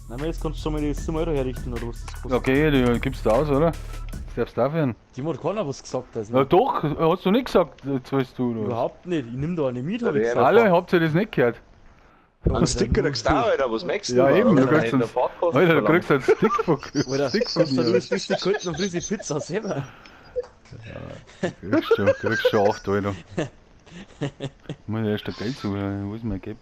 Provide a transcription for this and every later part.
Nein, jetzt kannst du schon mal die 7 Euro herrichten, oder was das kostet. Okay, die gibst du aus, oder? Das darfst du aufhören. Die hat keiner was gesagt. Also Ja doch, hast du nicht gesagt, jetzt weißt du, oder? überhaupt nicht. Ich nimm da eine mit, hab ich Ja, gesagt. Alle, habt ihr das nicht gehört? Einen Sticker kriegst du auch, Alter, was merkst du? Ja eben, du Alter, kriegst in einen, der Fahrtkosten Alter, du verlangt. kriegst einen Stick von Alter, Stick von hast du mir. das richtig gehalten und frisst die Pizza selber. Kriegst schon 8 Euro. Ich muss erst ein Geld suchen, wo ist mein Geld?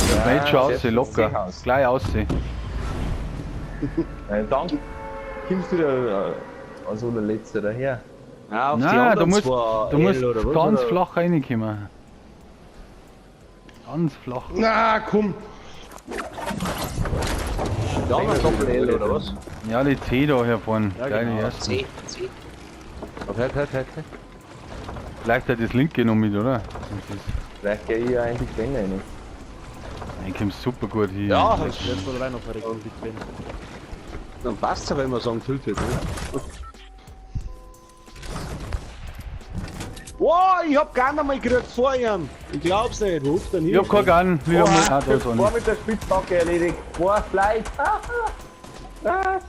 Der Mensch schon aussehen, locker. Gleich aussehen. Dann kommst du wieder an so einer Letzte daher. Ja, auf die Nein, du anderen musst, zwei du musst L oder was, ganz oder? flach reinkommen. Ganz flach. Na komm! Die anderen Doppel-L oder was? Ja, die C da hier vorne. Ja, Gleich die genau. ersten. C. Okay. Vielleicht hat das linke noch mit, oder? Vielleicht gehe ich eigentlich Bände rein. Ich komm super gut hier. Ja, Jetzt war der Wein noch verreckt und ich bin. dann passt's ja, wenn wir sagen, füllt wird. Ne? Wow, ich hab gar nicht mal gekriegt vor ihm. Ich glaub's nicht. Wo ruft denn Ich hab keinen Gun. Wieder mal. Ah, da ist Vor einer. mit der Spitzbacke erledigt. Boah, Fleisch. Was?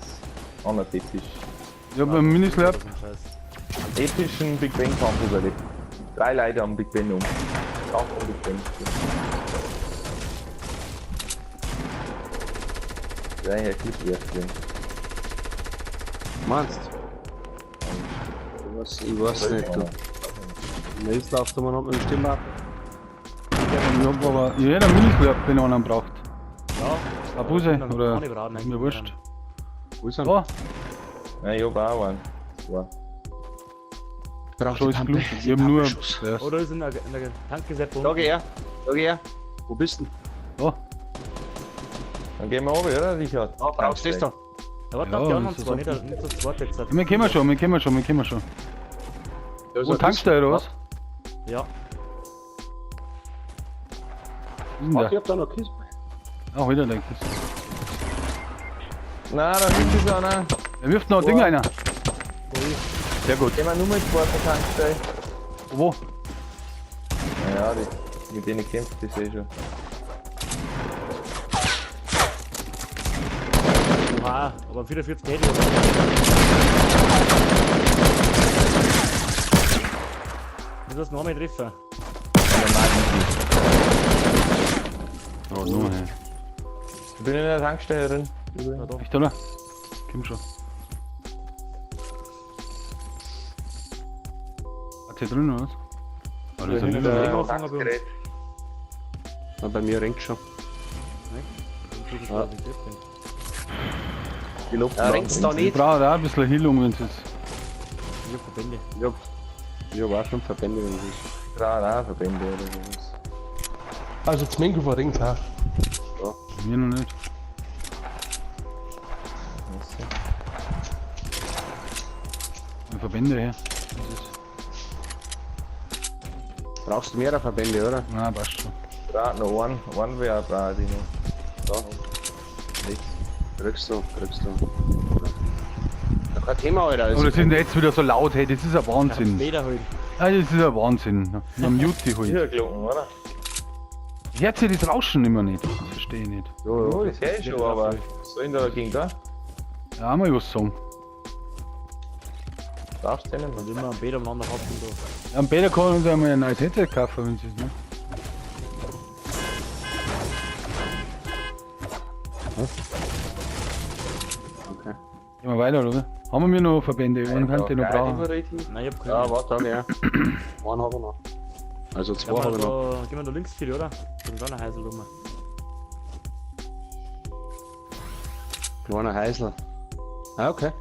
Anders episch. Ich hab einen Minislap. Epischen Big Bang Campus erlebt. 3 Leute am Big Ben um. Kampf um Big Ben. Ja, hier Clip wert drin. Meinst ich weiß nicht, du. Jetzt läuft man noch mit dem Stimme. Ich hab aber. Ich hätte einen Minislap, wenn einer einen braucht. Ja. Eine Busse Dann oder. kann ich braten, Ist mir wurscht. Wo ist er? Oh, Ja, ich hab auch einen. Wow. Braucht so die ist Pampe. Blut. Ich hab nur. Ja. Oder ist in der Tanke sehr Da geh her. Wo bist du? Oh, Dann gehen wir runter, oder, Richard? Da brauchst du das da. Ja, warte, Ja, die anderen das ist zwei, okay. nicht so zweit jetzt. wir kommen schon, wir kommen schon, wir kommen schon. Da ist Wo ein tankst du oder was? Ja, Wo ist Ach, denn ich der? hab da noch Kies. Ah, wieder der Kiss. Nein, da hinten ist einer. Er wirft noch ein Ding einer. Sehr gut. Gehen wir nur mit Sportvertankstelle. Wo? Naja, die, mit denen kämpft das eh schon. oha, aber 44 hätte ich. Du hast noch einmal treffen. Oh, nur, hey. Ich bin in der Tankstelle drin. Ja, da. Echt, oder? Komm schon. Hat hier drin oder was? Ah, das ist Hinter ein der Lila. Tankgerät. Na, bei mir ringt schon. Ja. Die Luft Ringt's da Ich nicht? brauche auch ein bisschen Heilung, wenn es jetzt. Ich hab Verbände. Ich hab auch schon Verbände, wenn das ist. Verbände oder sowas. Also Zmenko verringt, ha. Mir noch nicht. Ein Verbände her. Das ist. Brauchst du mehrere Verbände, oder? Na, passt schon. Gerade noch einen wäre brauche ich noch. Da. Kriegst du. Ja, kein Thema, Alter. Aber das ist jetzt wieder so laut, hey, das ist ein Wahnsinn. Leder halt. Ah, das ist ein Wahnsinn. Na, mute die halt. Hier gelungen, oder? Hört sich das Rauschen immer nicht. Das verstehe ich nicht. Jo, das hält schon, aber soll ich da dagegen da? Ja, mal was sagen. Darfst du nicht Und mehr. immer am Bett umeinander hat und da. Ja, am Peter kann uns einmal ein neues Headset kaufen, wenn sie es nicht. Okay. Gehen wir weiter, oder? Haben wir noch Verbände? Wann kannst du noch brauchen? Nein, ich hab keine. Ja, warte, sag ja. Einen hab ich noch. Also zwei hab ich noch. Gehen wir da links viel, oder? Zum kleinen Heisel rum. Kleiner Heisler. Ah, okay.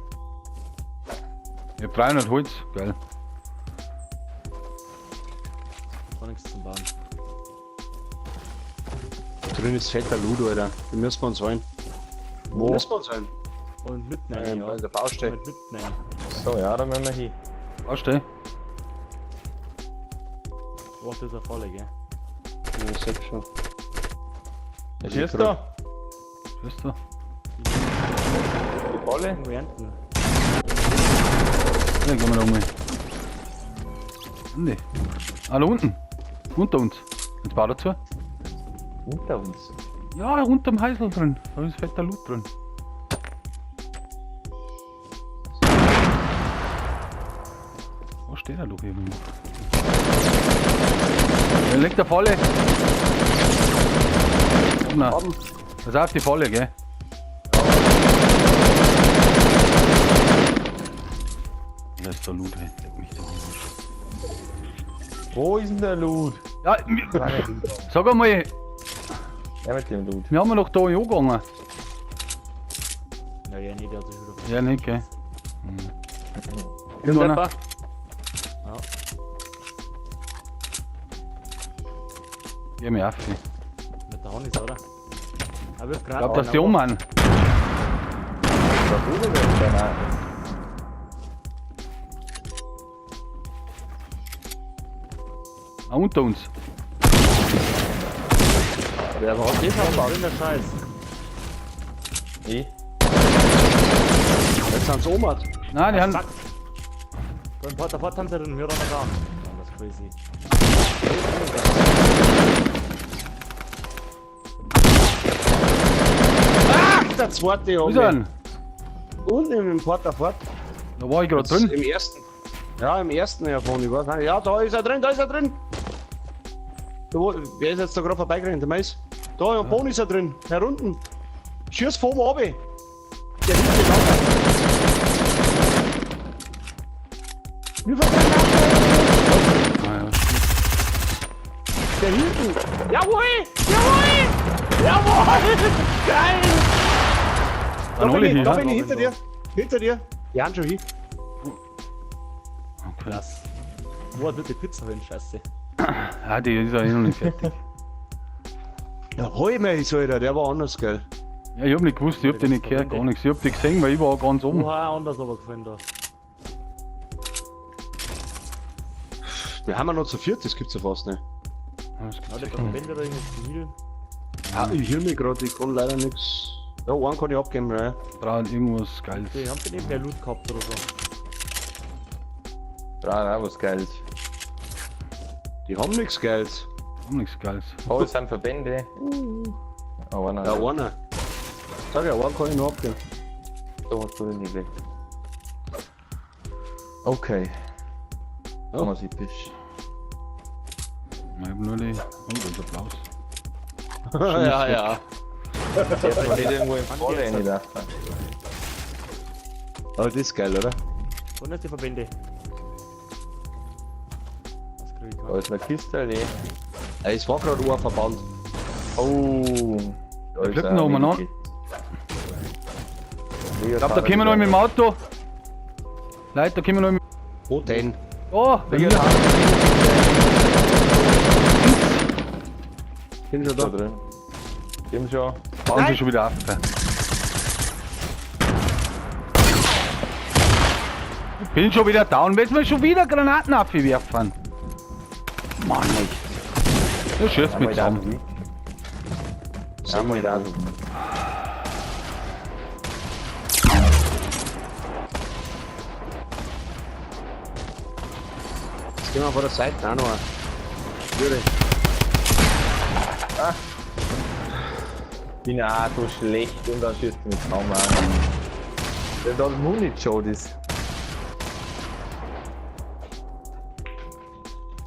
Ja, 300 Holz, geil. Gar nichts zum Bauen. Da drin ist fetter Ludo, Alter. Den müssen wir uns holen. Wo? Müssen wir uns holen? Und mitnehmen, ja. Bei der Baustelle. Mit mitnehmen. So, ja, da müssen wir hin. Weißt du? Oh, das ist eine Falle, gell? Ja, ich sag schon. Was ist da? Weißt du? Die Balle? Irgendwo ernten. Ja, gehen wir da mal. Nee. Ah, da unten. Unter uns. Jetzt baut er zu. Unter uns. Ja, unterm Heisel drin. Da ist fetter Loot drin. Wo steht er doch irgendwo? Da liegt der Falle. Na, das ist auf die Falle, gell? Da ist der Loot, ey. Leck mich doch. Wo ist denn der Loot? Ja, sag einmal, Ja, mit dem Loot. wir haben doch da angegangen. Ja, ja, nee, der hat sich wieder Ja, nicht, gell? Kommt Irgendeiner. etwa? Ja, Geh mir auf. mit der Hand ist oder? Aber wir Ich glaub, dass die um. umhauen. Da oben wird der Mann. Ah, unter uns. Wer war das? Was ist der Scheiß? Ich? Jetzt sind sie oben. Nein, die haben. Zack. Beim Porter haben sie den Hörer noch da. Das ist crazy. Der zweite Wo ist er denn? Unten im Porter fort. Da war ich gerade drin. Im ersten. Ja, im ersten davon. Ich weiß nicht. Ja, da ist er drin, da ist er drin. Da, wer ist jetzt da gerade vorbeigerannt? Der Mais. Da am Boden ist er drin. Herunten. Schieß von oben runter. Der hinten ist auch. Wie verbrennt Ah, ja. der hinten? Jawohl! Jawohl! Jawohl! Geil! Dann hol ich ihn. Da bin ich hinter dir. Hinter dir. Ja, schon hin. Okay. Krass. Wo hat die Pizza hin? Scheiße. Ah, die ist ja eh noch nicht fertig. Ja, hol mich so, Alter. Der war anders, geil. Ja, ich hab nicht gewusst, ich hab die nicht gehört, gar nichts. Ich hab die gesehen, weil ich war ganz oben. Anders aber gefallen da. Wir haben ja noch zu viert, das gibt's ja fast nicht. Das gibt's Ja, der echt kann nicht. Bänder irgendwie zivil. Ja, ich heal mich gerade, ich kann leider nichts. Ja, einen kann ich abgeben, ja. Braucht irgendwas Geiles. Die haben den mehr Loot gehabt oder so. Brauchen auch was Geiles. Die haben nichts Geiles. Haben nichts Geiles. Oh, es sind Verbände. Oh, nein. Ja, einer. Sag ja, einen kann ich noch abgeben. So hast du den nicht weg. Okay. Ja. Thomas, ich Fisch. Ich hab nur die. Oh, da ist Applaus. Ja, ja. Der hat nicht irgendwo im Volle reingedacht. Aber das ist geil, oder? Und jetzt die Verbände. Was krieg ich Da noch? ist eine Kiste allein. Es war gerade ein Verband. Oh. Da Da ist fliegt eine noch mal an. Medikit. Ich glaub, da kommen wir noch mit dem Auto. Leute, da kommen wir noch mit. Wo denn? Oh, bei mir. Bin schon Da da. drin. Geben schon. Fahren sie schon wieder auf. Ich bin schon wieder down. Willst du mir schon wieder Granaten abwerfen? Mann, echt. Das schießt mich zusammen. Einmal da. Jetzt gehen wir von der Seite auch noch. Würde. Bin auch so schlecht und dann schießt du mich kaum an. Wenn da Muni geschaut ist.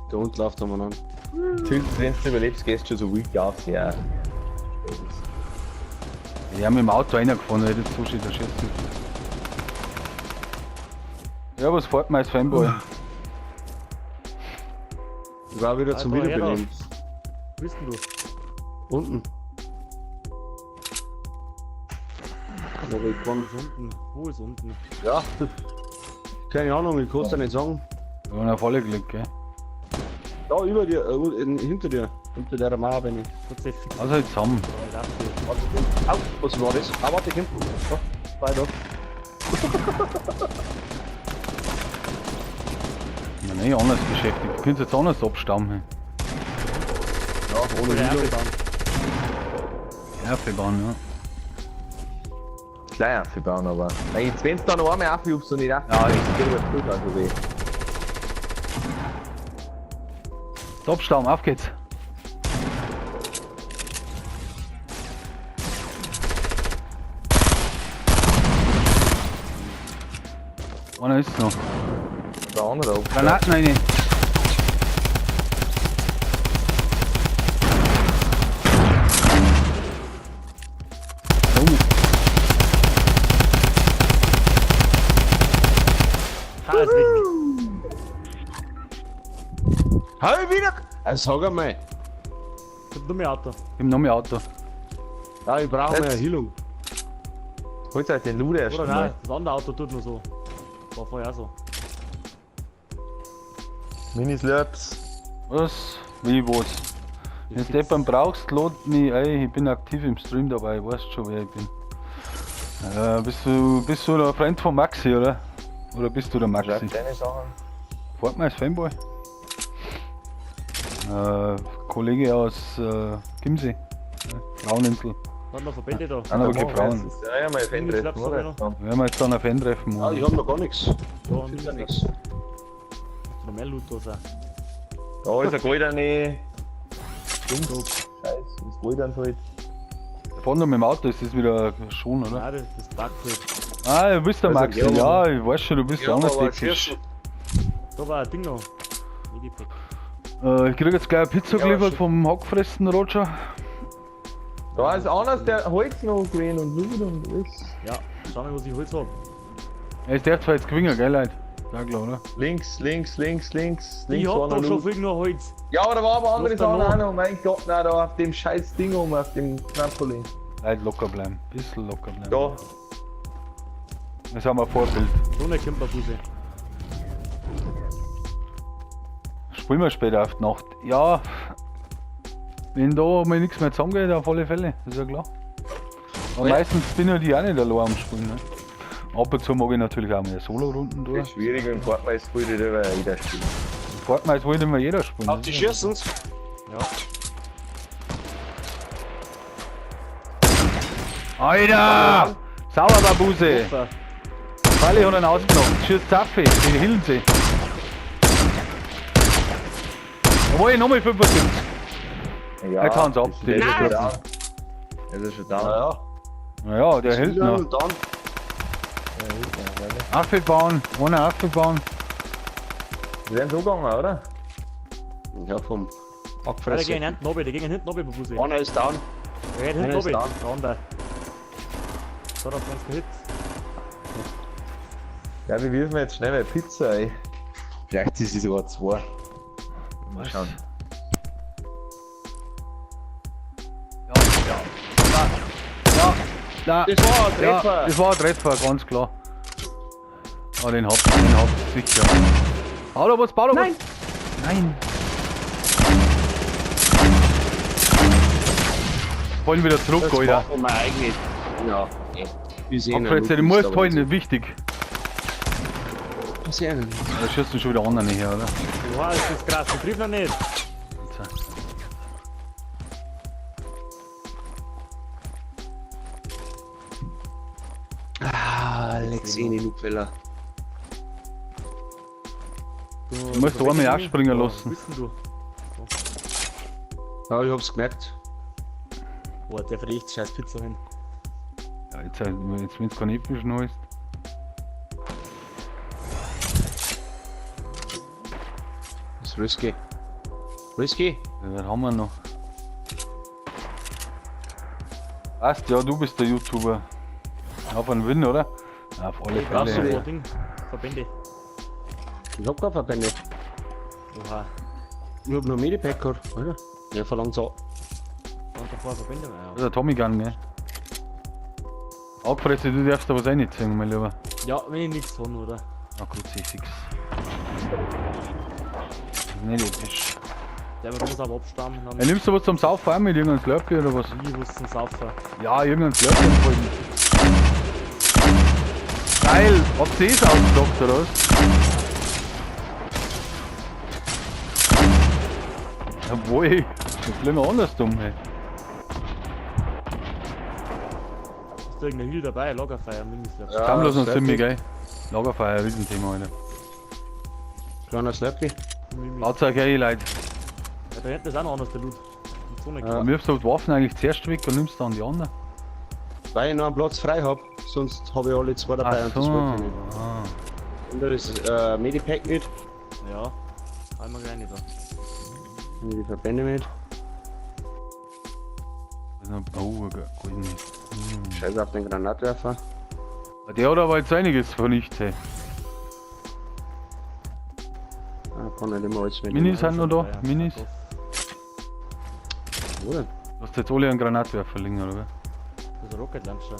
Da unten läuft er mal an. Wenn du überlebst, gehst du schon so weak aus, ja. Ich hab mit dem Auto reingefahren, hätte jetzt so schön der Schießt. Ja, was fährt mir als Fanboy? Ich war wieder zum Alter, Wiederbeleben. Wo bist denn du? Unten. Aber ich kann. Wo ist unten? Wo ist unten? Ja. Keine Ahnung, ich kann es dir nicht sagen. Wir haben eine volle Glück, gell? Da über dir, hinter dir. Hinter der Mauer bin ich. Kurz der Fix. Also halt zusammen. Au, was war das? Ah, warte, hinten. Da, zwei da. Ich bin eh anders beschäftigt. Du könntest jetzt anders abstammen. Ja, ohne Der Video. Erfelbahn. Erfelbahn, ja. Gleich aufbauen, aber. Jetzt, wenn du da noch einmal aufhubst und nicht auf, Ja, ich gebe das gut, also weh. Topstaum, auf geht's. Einer ist noch. Der andere auch. Granaten rein. Ah, ist weg. Hey, wieder! Sag einmal. Ich hab nur mehr Auto. Ich hab noch mehr Auto. Ja, ich brauche Jetzt. mehr Heilung. Holt euch den Lude erst Oder mal. nein, das andere Auto tut nur so. War vorher auch so. Minislurps. Was? Wie was? Wenn du jemanden brauchst, lad mich ein. Ich bin aktiv im Stream dabei, weißt schon wer ich bin. Bist du der Freund von Maxi, oder? Oder bist du der Maxi? Schreibt deine Sachen. Fortnite Fanboy. Kollege aus Gimsee. Fraueninsel. Hat noch Verbände da. Dann aber keine Frauen. Das ist ja einmal ein Fan treffen, oder? Wir haben jetzt dann ein Fan treffen. Ja, ich hab noch gar nichts. Ja, und Ist ist ja noch nichts. mehr Loot da sein. Da ist ein goldene. Scheiße, das goldene halt. Fahren wir mit dem Auto, ist das wieder schon, oder? Nein, das ist Backfeld. Ah, du bist der Also, Maxi. ja, Ja, ich weiß schon, du bist Ja, ja anders aber technisch. schießen. Da war ein Ding noch. Medipack. Ich krieg jetzt gleich eine Pizza Ja, geliefert schon. vom Hackfressen Roger. Da ist anders der Holz noch gewesen und Blut und alles. Ja, schau mal, was ich Holz hab. Er ist der zwar jetzt gewinnen, gell, Leute? Ja, klar, oder? Links. Ich war hab noch doch schon Loot. viel nur Holz. Ja, aber da war aber andere Was da Sachen noch? auch noch. Mein Gott, nein, da auf dem scheiß Ding auf dem Trampolin. Leute, locker bleiben. Bisschen locker bleiben. Da. Das haben wir ein Vorbild. So eine Camperbusse. Spielen wir später auf die Nacht. Ja, wenn da mal nichts mehr zusammengeht, auf alle Fälle, ist ja klar. Aber Ja. meistens bin ich auch nicht allein am Spielen. Ne? Ab und zu mag ich natürlich auch mehr Solo-Runden Das durch. ist schwierig, wenn Fortnite spielt, da will ja jeder spielen. Fortnite wollte immer jeder spielen. Auf die schießen's. Alter! Sauber, Babuse! Super. Falle hat einen ausgenommen. Schieß Zaffi, die hillen sie. Jawohl, nochmal 75. Ja, Er kann's ab, das der ist ist schon schon down. Das ist schon down. Ja, Naja, der hält ja. noch. Und dann. Aufbauen, ohne aufbauen. Die werden so gegangen, oder? Ja, vom Ja, die Abfressen. gehen hinten runter, die gehen hinten runter, Busse. Einer ist down. Der geht einer hinten ist runter. down. Der andere. So, da hat uns gehit. Ja, wir wirfen jetzt schnell eine Pizza ein. Vielleicht ist es sogar 2. Mal schauen. Da, Das war ein ja, Treffer. das war ein Treffer, ganz klar. Ah, den hab ich sicher. Bau da was, bau da was. Nein. Wollen wieder zurück, Das Alter. machen wir eigentlich. Ja, wir sehen Abfretze, du musst halten, wichtig. Wir sehen ihn. Da schießt schon wieder andere her, oder? Wow, das ist krass, ich triff noch nicht. Ah, Lexini Lupfeller. Du musst da einmal auch springen lassen. Wissen du? Ja, ich hab's gemerkt. Boah, der verlegt scheiß Pizza hin. Ja, jetzt wenn es kein Epischen ist. Das ist risky. Risky? Ja, was haben wir noch? Passt, ja, du bist der YouTuber. Auf einen Win, oder? Ja, auf alle Brauchst du Fälle. so ein Ding? Verbände. Ich hab keine Verbände. Oha. Ich hab nur Medipack gehabt. Alter. Der verlangt so. Und davor Verbände. Das Ja. ist der Tommy Gun, gell? Abfresse, du darfst da was reinziehen, mein Lieber. Ja, wenn ich nichts von, oder? Na gut, sie fix. Nicht episch. Der muss aber abstammen. Dann Nimmst du was zum Saufen auch mit irgendeinem Slurpee oder was? ich was zum Saufen. Ja, irgendein Slurpee empfohlen. Geil! Habt ihr das ausgedockt oder was? Jawohl! Das bleiben wir anders dumm, ey. Ist da irgendein Hill dabei? Lagerfeuer, Minislap. Ja, Kam bloß noch Slurpee. ziemlich geil. Lagerfeuer, Riesenthema, Alter. Kleiner Slurpee. Baut euch ein, Leute. Ja, da hinten ist auch noch anders der Loot. Die Zone Du wirfst die Waffen eigentlich zuerst weg und nimmst dann die anderen. Weil ich noch einen Platz frei hab, sonst habe ich alle zwei dabei und das wollte ich nicht. Ah. Und da ist Medipack mit, Ja, einmal gleich nicht da. und die Verbände mit. Das ist ein Bauer, gut nicht. Scheiße auf den Granatwerfer. Der hat aber jetzt einiges vernichtet. Ah, kann nicht immer alles mit. Minis sind noch da, Ja, Minis. ja, Wo denn? Du hast jetzt alle einen Granatwerfer liegen, oder? das ist ein Rocket Launcher.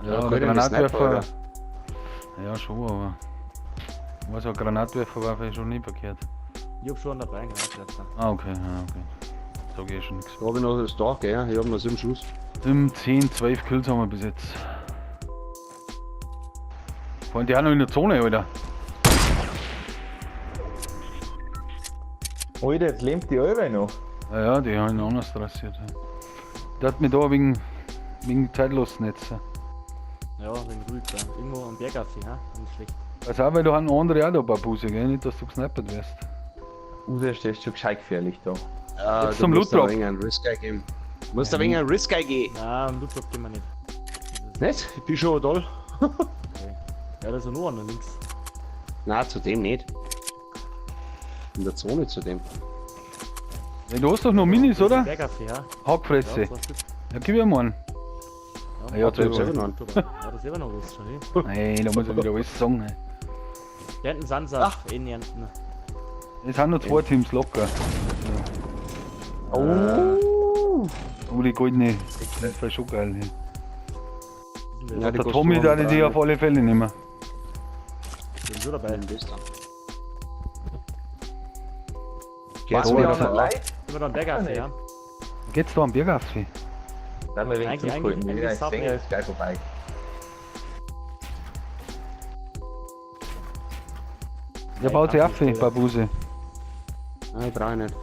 Ja, Ja, der gut, ein Granatwerfer. Sniper, Ja, schon, aber. Was ein Granatwerfer war vielleicht schon nie verkehrt. Ich hab schon dabei Granatwerfer. Ah, okay, ja, okay. Sag ich schon nichts. Da hab ich noch das Tag, gell? Ich hab noch 7 Schuss. 10, 12 Kills haben wir bis jetzt. Vor allem die haben noch in der Zone, Alter. Alter, jetzt lebt die Eure noch. Ja, die haben ihn anders rasiert. Der hat mich da wegen Zeitlos-Netz. Ja, wegen ruhig da. Irgendwo am Bergaffi, ha? Nicht schlecht. Also auch, weil da haben andere auch da ein paar Busse, gell? Nicht, dass du gesnipert wirst. User ist schon gescheit gefährlich da. Ja, Jetzt zum Loot-Drop. ein wenig einen Risk-Eye geben. Du musst ein wenig einen Risk-Eye geben. Nein, am Loot gehen wir nicht. Nicht? Ich bin schon toll. Ja, da ist ja nur einer links. Nein, zu dem nicht. In der Zone zu dem. Ja, du hast doch noch Minis, oder? Bergaffi, ha? Hackfresse. Ja, zwei Stück. Ja, gib mir mal einen. Ja, Ich hab selber. selber noch einen. Ja, das ist immer noch was schon, eh? Nein, da muss ich wieder alles sagen. Ey. Da hinten sind sie auch eh nienten. Es sind noch 2 Teams locker. Oh! Oh, die goldene. Das war schon geil. Ey. Ja, die Der kostet Tommy, nur der die 300. auf alle Fälle nehmen. Bin so dabei. Geht's Was, Oh, wir wieder das haben hat- Leid? Immer da am Bergaffi, ja? Geht's da am Bergaffi? Da haben wir wenig Eigentlich- zurückgeholt. eigentlich Ja, ist es Sänger ist gleich vorbei. Der baut sich auf, ein paar Busse. Nein, ich brauche nicht.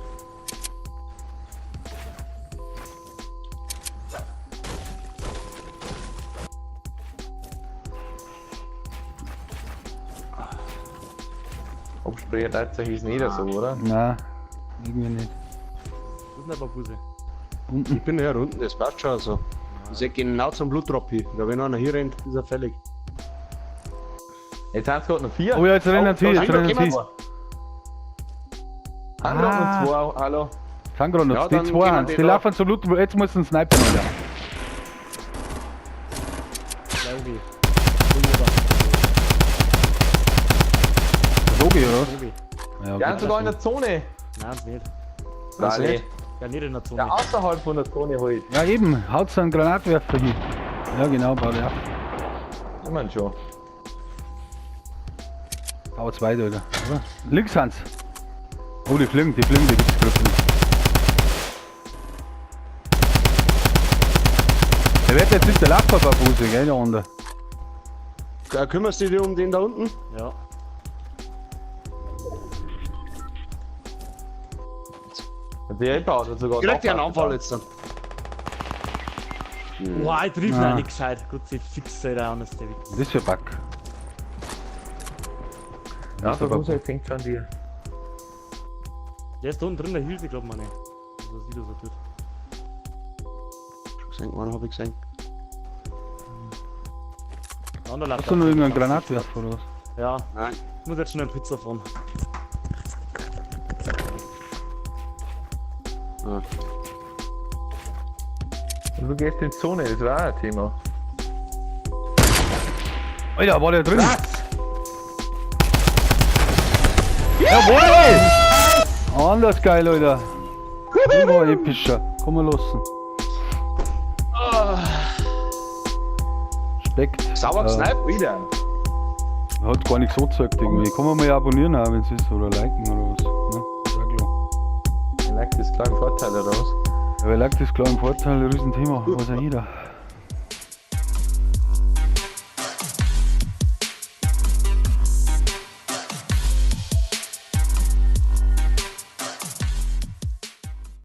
Absprechen tatsächlich ist nicht so, oder? Nein, irgendwie nicht. Das sind aber Busse. Unten. Ich bin ja unten, das passt schon so. Ich seh genau zum Blutdrop hin. Da wenn einer hier rennt, ist er fällig. Jetzt sind es gerade noch 4. Oh ja, jetzt rennen sie, jetzt rennen sie. Haben wir noch 2, hallo? Sind gerade noch Ja, die dann 2 gehen Hand. wir Die da. laufen zum Loot, jetzt muss ein Sniper wieder. Ja, okay. So geht, oder? Okay. Ja, Ja, okay. sogar in der Zone. Nein, ist nicht. Was Nein, nicht? Ja, nicht in der Zone. ja, außerhalb von der Zone halt. Ja, eben, haut so einen Granatwerfer hin. Ja, genau, baut er ab. Ich mein schon. Baut weiter, oder? Links Hans. Oh, die fliegen, die Wichsgruppen. Der wird jetzt nicht der Lackpapierbuse, gell, da unten. Kümmerst du dich um den da unten? Ja. Der baut hat sogar. Direkt einen Nachbarn Anfall jetzt dann. Boah, ich triff Ah. ihn nicht gescheit. Gut, sie fix sei da anders, der Witz. Das ist für Back. Ja, Das ist aber- das muss fängt schon dir. Der ist da unten drin, der Hilfe, glaubt man nicht. Also, was wieder so tut. Gesehen, einen hab ich gesehen. Der andere Hast du noch irgendeinen Granatwerfer oder was? Ja, Nein. ich muss jetzt schnell eine Pizza fahren. Ah. Und du gehst in die Zone, das war auch ein Thema. Alter, war der drin? Jawohl! Anders geil, Alter. Immer epischer. Komm mal los. Speckt. Sauber gesniped. Wieder. Hat gar nichts so gezeigt irgendwie. Kann man mal abonnieren auch, wenn es ist, oder liken oder was. Ne? Ist ja klar. Vielleicht das kleine Vorteil daraus. Ja, wer liked ist klar im Vorteil, ein Riesenthema. Was auch jeder.